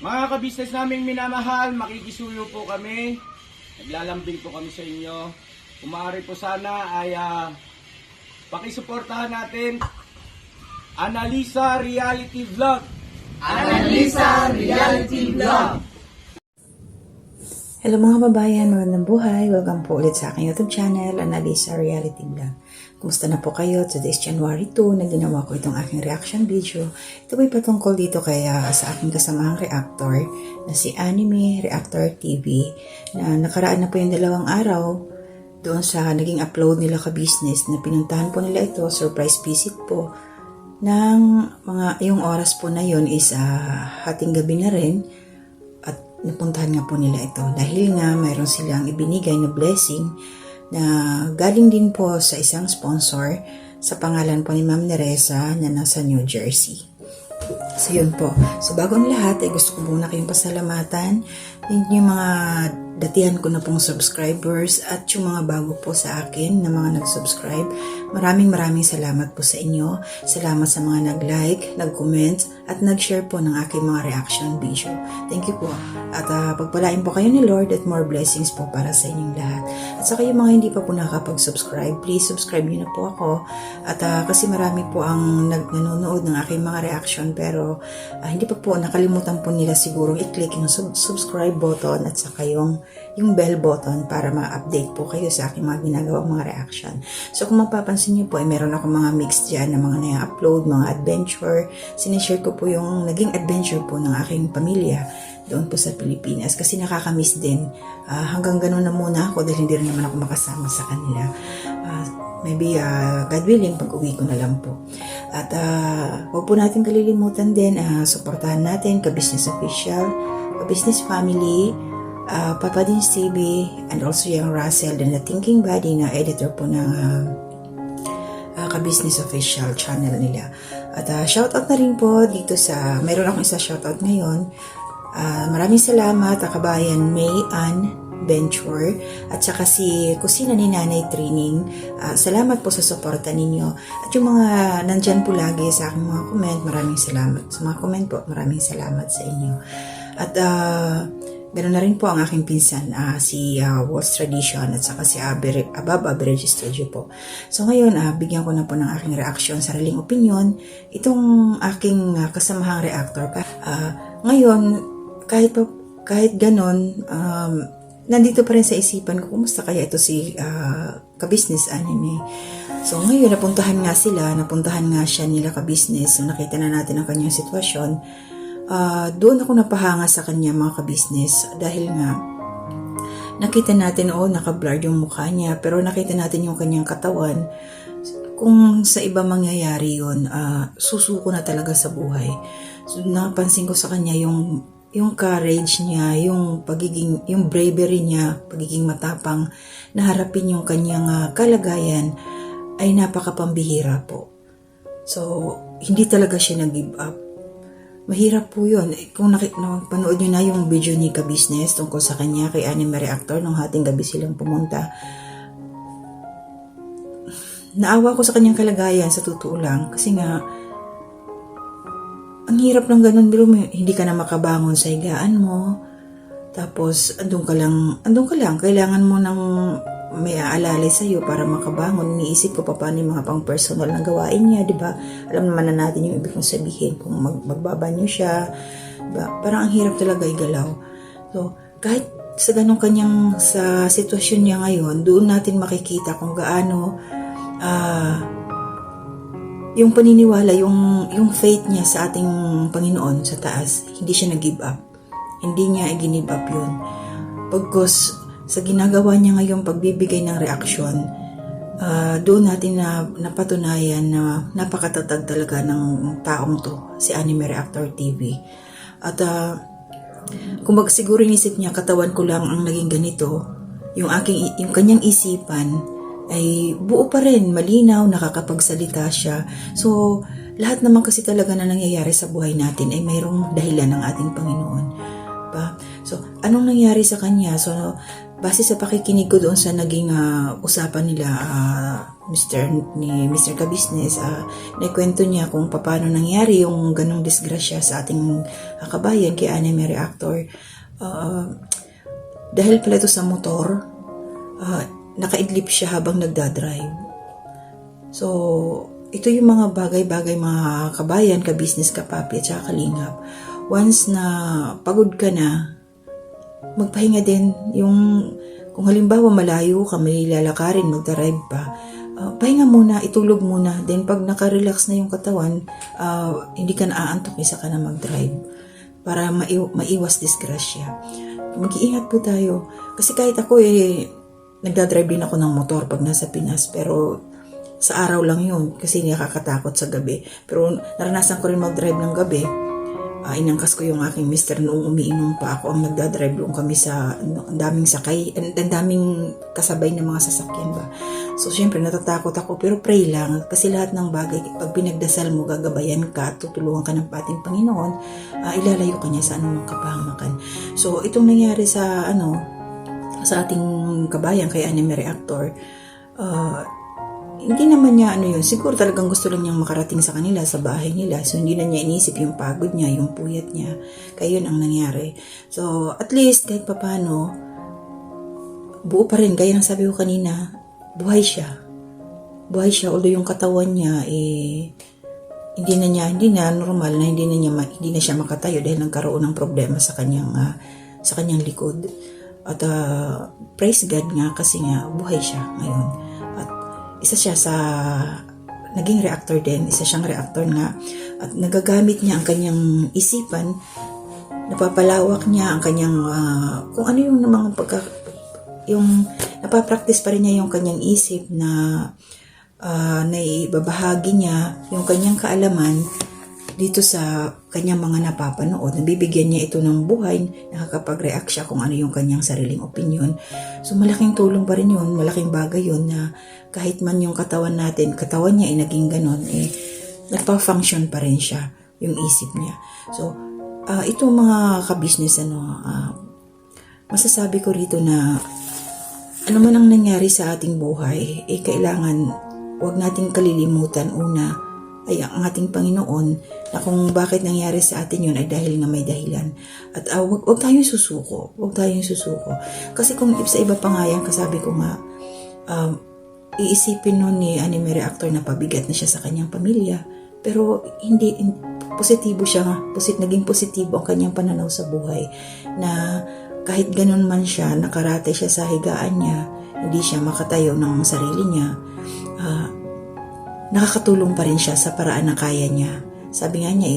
Mga kabisnes naming minamahal, makikisuyo po kami. Naglalambing po kami sa inyo. Kung maaari po sana ay pakisuportahan natin Analisa Reality Vlog. Analisa Reality Vlog. Hello mga kabayan, magandang buhay. Welcome po ulit sa aking YouTube channel, Analisa Reality Vlog. Kumusta na po kayo? Today is January 2 na ginawa ko itong aking reaction video. Ito po'y patungkol dito kaya sa aking kasamahang reactor na si Anime Reactor TV na nakaraan na po yung 2 araw doon sa naging upload nila ka-business na pinuntahan po nila ito, surprise visit po ng mga, yung oras po na yun is hating gabi na rin. Napuntahan nga po nila ito dahil nga mayroon silang ibinigay na blessing na galing din po sa isang sponsor sa pangalan po ni Ma'am Neresa na nasa New Jersey. So yun po. So bago ang lahat ay gusto ko muna kayong pasalamatan yung mga datihan ko na pong subscribers at yung mga bago po sa akin na mga nag-subscribe. Maraming salamat po sa inyo. Salamat sa mga nag-like, nag-comment at nag-share po ng aking mga reaction video. Thank you po. At pagpalain po kayo ni Lord at more blessings po para sa inyong lahat. At sa kayo mga hindi pa po nakapag-subscribe, please subscribe niyo na po ako. At kasi marami po ang nanonood ng aking mga reaction pero hindi pa po nakalimutan po nila siguro i-click yung subscribe button at saka yung bell button para ma-update po kayo sa aking mga ginagawang mga reaction. So kung mapapansin niyo po, meron ako mga mix dyan na mga na-upload, mga adventure. Sinishare ko po yung naging adventure po ng aking pamilya doon po sa Pilipinas kasi nakakamiss din. Hanggang ganun na muna ako dahil hindi rin naman ako makasama sa kanila. Maybe God willing, pag-uwi ko na lang po. At huwag po natin kalilimutan din, supportahan natin ka-business official, ka-business family, Papa Dins TV, and also yung Russell and the Thinking Body na editor po ng ka-business official channel nila. At shoutout na rin po dito sa, mayroon akong isa shoutout ngayon. Maraming salamat, kabayan May Ann Venture at saka si Kusina ni Nanay Training. Salamat po sa suporta ninyo. At yung mga nandyan po lagi sa aking mga comment, maraming salamat. Sa mga comment po, maraming salamat sa inyo. At ganoon na rin po ang aking pinsan, si Waltz Tradition at saka si Above Average Studio po. So ngayon, bigyan ko na po ng aking reaction, sariling opinion, itong aking kasamahang reactor. Ngayon, kahit ganon, nandito pa rin sa isipan ko, kumusta kaya ito si ka-business Anime. So ngayon, napuntahan nga siya nila ka-business. So nakita na natin ang kanyang sitwasyon. Doon ako napahanga sa kanya mga ka-business dahil nga nakita natin naka-blurred yung mukha niya pero nakita natin yung kanyang katawan. Kung sa iba mangyayari yun, susuko na talaga sa buhay. So napansin ko sa kanya yung courage niya, yung bravery niya, pagiging matapang na harapin yung kanyang kalagayan ay napakapambihira po. So hindi talaga siya nag-give up. Mahirap po yun. Kung panood nyo na yung video ni ka-business tungkol sa kanya kay Anime Reactor nung hating gabi silang pumunta, naawa ko sa kanyang kalagayan sa totoo lang kasi nga ang hirap ng ganun, biro mo, hindi ka na makabangon sa higaan mo tapos andun ka lang kailangan mo ng may aalalay sa iyo para makabangon. Iniisip ko pa paano yung mga pang personal na gawain niya, di ba? Alam naman na natin yung ibig kong sabihin kung magbabanyo siya, diba? Parang ang hirap talaga igalaw. So, kahit sa ganong kanyang sa sitwasyon niya ngayon, doon natin makikita kung gaano yung paniniwala, yung faith niya sa ating Panginoon sa taas, hindi siya nag-give up. Hindi niya i-give up yun. Pagkos sa ginagawa niya ngayong pagbibigay ng reaksyon, doon natin napatunayan na napakatatag talaga ng taong to, si Anime Reactor TV. At kung siguro inisip niya, katawan ko lang ang naging ganito, yung kanyang isipan ay buo pa rin, malinaw, nakakapagsalita siya. So, lahat naman kasi talaga na nangyayari sa buhay natin ay mayroong dahilan ng ating Panginoon. So, anong nangyari sa kanya? So, base sa pakikinig ko doon sa naging usapan nila Mr. Ka-Business, naikwento niya kung paano nangyari yung ganong disgrasya sa ating kabayan kay anime reactor. Dahil pala ito sa motor, nakaidlip siya habang nagdadrive. So, ito yung mga bagay-bagay mga kabayan, ka-business, ka-papi, at saka kalingap. Once na pagod ka na, magpahinga din. Kung halimbawa malayo ka, may lalakarin, magdarive pa, pahinga muna, itulog muna. Then pag nakarelax na yung katawan, hindi ka naaantok, isa ka na magdrive para maiwas disgrasya. Mag-iingat po tayo. Kasi kahit ako nagdadrive din ako ng motor pag nasa Pinas, pero sa araw lang yun kasi nakakatakot sa gabi. Pero naranasan ko rin mag-drive ng gabi. Inangkas ko yung aking mister noong umiinom pa ako ang nagdadrive doon kami sa ang daming sakay, ang daming kasabay ng mga sasakyan ba. So syempre natatakot ako pero pray lang kasi lahat ng bagay pag pinagdasal mo gagabayan ka at tutulungan ka ng ating Panginoon, ilalayo ka niya sa anumang kapahamakan. So itong nangyari sa sa ating kabayan kay anime reactor, hindi naman niya siguro talagang gusto lang niyang makarating sa kanila, sa bahay nila. So, hindi na niya inisip yung pagod niya, yung puyat niya. Kaya yun ang nangyari. So, at least, kahit papano, buo pa rin. Gaya ng sabi ko kanina, buhay siya. Buhay siya, although yung katawan niya, hindi na normal na hindi na siya makatayo dahil nagkaroon ng problema sa kanyang likod. At praise God nga kasi nga buhay siya ngayon. Isa siya sa naging reactor din, isa siyang reactor nga at nagagamit niya ang kanyang isipan, napapalawak niya ang kanyang kung ano yung mga napapractice pa rin niya yung kanyang isip na naibabahagi niya yung kanyang kaalaman dito sa kanyang mga napapanood. Nabibigyan niya ito ng buhay, nakakapag-react siya kung ano yung kanyang sariling opinion. So malaking tulong pa rin yun, malaking bagay yun na kahit man yung katawan niya ay naging ganon, nagpa-function pa rin siya, yung isip niya. So, ito mga ka-business, masasabi ko rito na ano man ang nangyari sa ating buhay, kailangan huwag nating kalilimutan una ay ang ating Panginoon na kung bakit nangyari sa atin yun ay dahil nga may dahilan. At wag tayong susuko. Wag tayong susuko. Kasi kung sa iba pa nga yan, kasabi ko nga, iisipin nun ni anime reactor na pabigat na siya sa kanyang pamilya. Pero positibo siya, naging positibo ang kanyang pananaw sa buhay. Na kahit ganun man siya, nakarate siya sa higaan niya, hindi siya makatayo ng sarili niya, nakakatulong pa rin siya sa paraan na kaya niya. Sabi nga niya,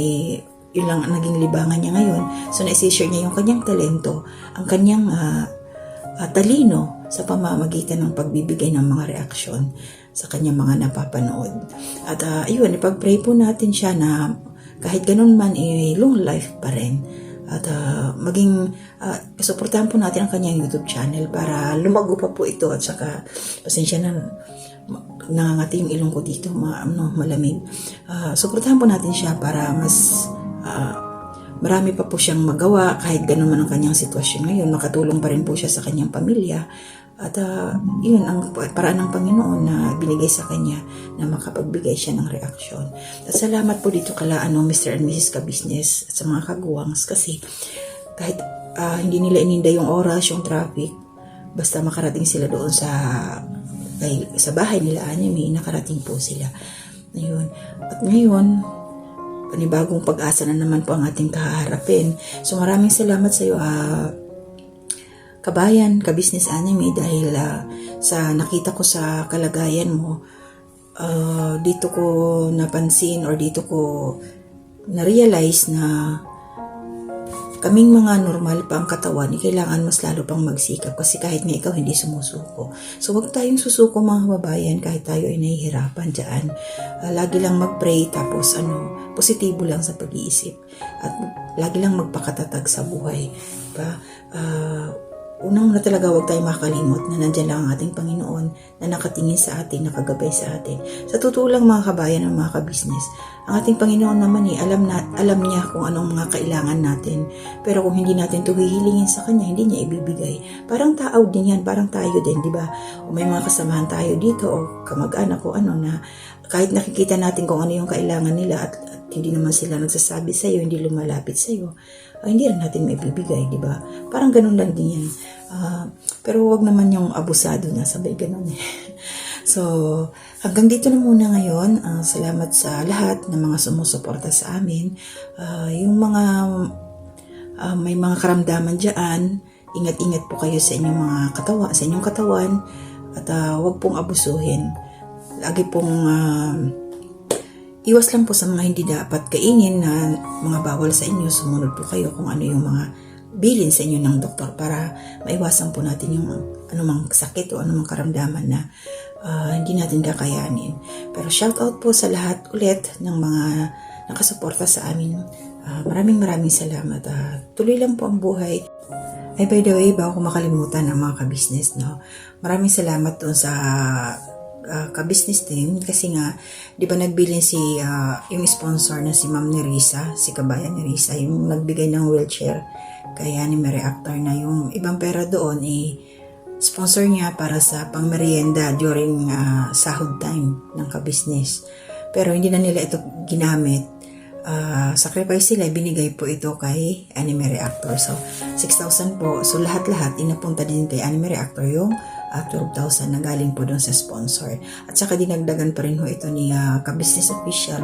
yun lang ang naging libangan niya ngayon. So, na-share niya yung kanyang talento, ang kanyang talino sa pamamagitan ng pagbibigay ng mga reaksyon sa kanyang mga napapanood. At ayun, ipag-pray po natin siya na kahit ganun man, long life pa rin. At suportahan po natin ang kanyang YouTube channel para lumago pa po ito. At saka, pasensya na, nangangati yung ilong ko dito, malamig. Suportahan po natin siya para mas marami pa po siyang magawa kahit ganun man ang kanyang sitwasyon ngayon. Makatulong pa rin po siya sa kanyang pamilya. At yun ang paraan ng Panginoon na binigay sa kanya na makapagbigay siya ng reaksyon. At salamat po dito kala Mr. and Mrs. Ka-Business at sa mga kaguwangs kasi kahit hindi nila ininda yung oras, yung traffic, basta makarating sila doon sa bahay nila anime, nakarating po sila. Ayun. At ngayon, panibagong pag-asa na naman po ang ating kaharapin. So maraming salamat sa iyo, kabayan, ka-business anime, dahil sa nakita ko sa kalagayan mo, dito ko napansin or dito ko na-realize na kaming mga normal pa ang katawan, kailangan mas lalo pang magsikap kasi kahit nga ikaw hindi sumusuko. So wag tayong susuko mga kababayan kahit tayo ay nahihirapan dyan. Lagi lang mag-pray tapos positibo lang sa pag-iisip at lagi lang magpakatatag sa buhay. Diba? unang na talaga huwag tayo makakalimot na nandiyan lang ang ating Panginoon na nakatingin sa atin, nakagabay sa atin. Sa totoo lang mga kabayan ng mga kabisnes, ang ating Panginoon naman alam niya kung anong mga kailangan natin. Pero kung hindi natin ito hihilingin sa Kanya, hindi niya ibibigay. Parang tao din yan, parang tayo din, di ba? O may mga kasamahan tayo dito o kamag-anak o ano na kahit nakikita natin kung ano yung kailangan nila at hindi naman sila nagsasabi sa iyo, hindi lumalapit sa iyo, hindi rin natin may bibigay, di ba? Parang ganun lang din yan. Pero wag naman yung abusado na sabay ganun eh. So, hanggang dito na muna ngayon. Salamat sa lahat ng mga sumusuporta sa amin. Yung mga may mga karamdaman dyan, ingat-ingat po kayo sa inyong mga sa inyong katawan at wag pong abusuhin. Lagi pong iwas lang po sa mga hindi dapat kainin na mga bawal sa inyo. Sumunod po kayo kung ano yung mga bilin sa inyo ng doktor para maiwasan po natin yung anumang sakit o anumang karamdaman na hindi natin kakayanin. Pero shout out po sa lahat ulit ng mga nakasuporta sa amin. Maraming salamat. Tuloy lang po ang buhay. Ay, by the way, bago ko makalimutan ang mga kabisnes, no? Maraming salamat doon sa ka-business team kasi nga, di ba nagbilin yung sponsor na si Ma'am Nerissa, si Kabayan Nerissa, yung nagbigay ng wheelchair kay Anime Reactor na yung ibang pera doon sponsor niya para sa pangmerienda during sahod time ng ka-business. Pero hindi na nila ito ginamit. Sacrifice sila, binigay po ito kay Anime Reactor. So, 6,000 po. So, lahat-lahat inapunta din kay Anime Reactor yung 12,000 na galing po doon sa sponsor. At saka dinagdagan pa rin ho ito ni ka-business official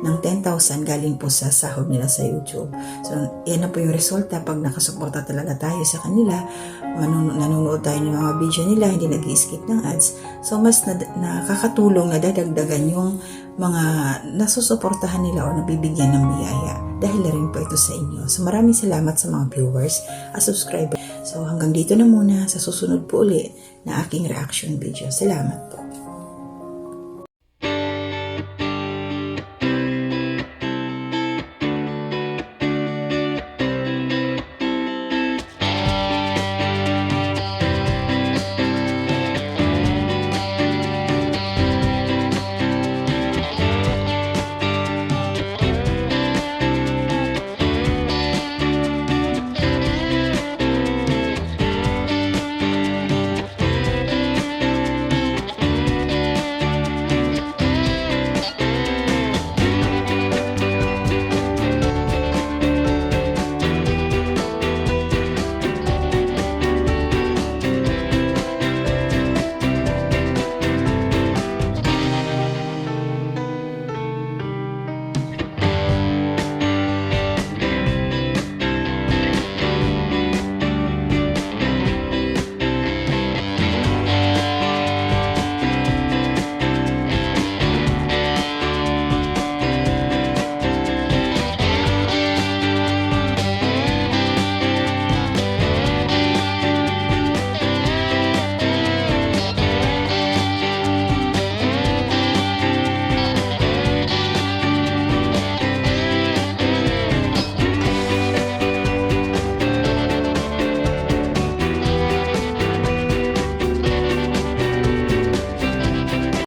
ng 10,000 galing po sa sahod nila sa YouTube. So, yan na po yung resulta pag nakasuporta talaga tayo sa kanila. Nanonood tayo ng mga video nila, hindi nag-i-skip ng ads. So, mas nakakatulong na dadagdagan yung mga nasusuportahan nila o nabibigyan ng biyaya. Dahil na rin po ito sa inyo. So, maraming salamat sa mga viewers at subscribers. So, hanggang dito na muna sa susunod po ulit na aking reaction video. Salamat po.